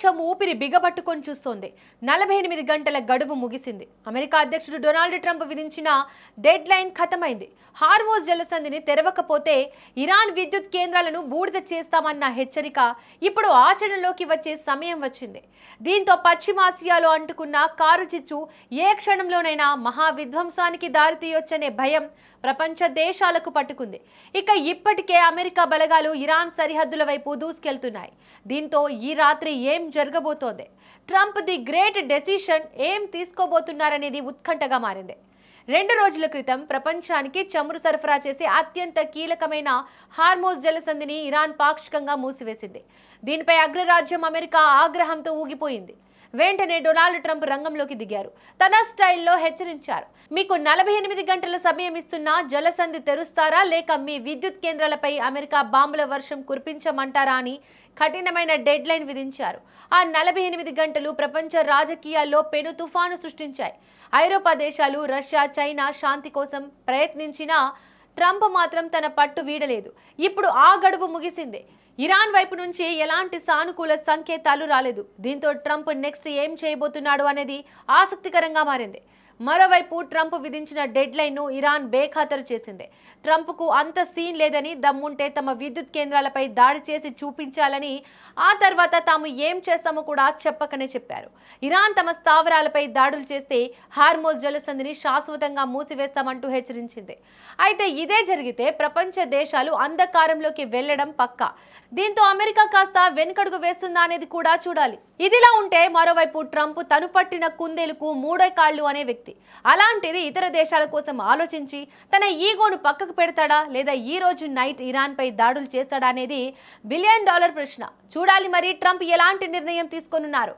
ప్రపంచం ఊపిరి బిగబట్టుకొని చూస్తోంది. 48 గంటల గడువు ముగిసింది. అమెరికా అధ్యక్షుడు డొనాల్డ్ ట్రంప్ విధించిన డెడ్ లైన్ ఖతమైంది. హార్మోజ్ జలసంధిని తెరవకపోతే ఇరాన్ విద్యుత్ కేంద్రాలను బూడిద చేస్తామన్న హెచ్చరిక ఇప్పుడు ఆచరణలోకి వచ్చే సమయం వచ్చింది. దీంతో పశ్చిమాసియాలో అంటుకున్న కారు చిచ్చు ఏ క్షణంలోనైనా మహా విధ్వంసానికి దారితీయొచ్చనే భయం ప్రపంచ దేశాలకు పట్టుకుంది. ఇక ఇప్పటికే అమెరికా బలగాలు ఇరాన్ సరిహద్దుల వైపు దూసుకెళ్తున్నాయి. దీంతో ఈ రాత్రి ఏం జరగబోతోంది, ట్రంప్ ది గ్రేట్ డెసిషన్ ఏం తీసుకోబోతున్నారనేది ఉత్కంఠగా మారింది. 2 రోజుల క్రితం ప్రపంచానికి చమురు సరఫరా చేసే అత్యంత కీలకమైన హార్మోజ్ జలసంధిని ఇరాన్ పాక్షికంగా మూసివేసింది. దీనిపై అగ్రరాజ్యం అమెరికా ఆగ్రహంతో ఊగిపోయింది. వెంటనే డొనాల్డ్ ట్రంప్ రంగంలోకి దిగారు. తన స్టైల్లో హెచ్చరించారు, మీకు 48 గంటల సమయం ఇస్తున్నా జలసంధి తెరుస్తారా లేక మీ విద్యుత్ కేంద్రాలపై అమెరికా బాంబుల వర్షం కురిపించమంటారా అని కఠినమైన డెడ్ లైన్ విధించారు. ఆ 48 గంటలు ప్రపంచ రాజకీయాల్లో పెను తుఫాను సృష్టించాయి. ఐరోపా దేశాలు, రష్యా, చైనా శాంతి కోసం ప్రయత్నించినా ట్రంప్ మాత్రం తన పట్టు వీడలేదు. ఇప్పుడు ఆ గడువు ముగిసింది. ఇరాన్ వైపు నుంచి ఎలాంటి సానుకూల సంకేతాలు రాలేదు. దీంతో ట్రంప్ నెక్స్ట్ ఏం చేయబోతున్నాడు అనేది ఆసక్తికరంగా మారింది. మరోవైపు ట్రంప్ విధించిన డెడ్ లైన్ను ఇరాన్ బేఖాతరు చేసింది. ట్రంప్కు అంత సీన్ లేదని, దమ్ముంటే తమ విద్యుత్ కేంద్రాలపై దాడి చేసి చూపించాలని, ఆ తర్వాత తాము ఏం చేస్తామో కూడా చెప్పకనే చెప్పారు. ఇరాన్ తమ స్థావరాలపై దాడులు చేస్తే హార్మోజ్ జలసంధిని శాశ్వతంగా మూసివేస్తామంటూ హెచ్చరించింది. అయితే ఇదే జరిగితే ప్రపంచ దేశాలు అంధకారంలోకి వెళ్లడం పక్కా. దీంతో అమెరికా కాస్త వెనుకడుగు వేస్తుందా అనేది కూడా చూడాలి. ఇదిలా ఉంటే మరోవైపు ట్రంప్ తను పట్టిన కుందేలుకు మూడే కాళ్లు అనే వ్యక్తి. అలాంటిది ఇతర దేశాల కోసం ఆలోచించి తన ఈగోను పక్కకు పెడతాడా లేదా ఈ రోజు నైట్ ఇరాన్ పై దాడులు చేస్తాడా అనేది $1 బిలియన్ ప్రశ్న. చూడాలి మరి ట్రంప్ ఎలాంటి నిర్ణయం తీసుకోనున్నారు.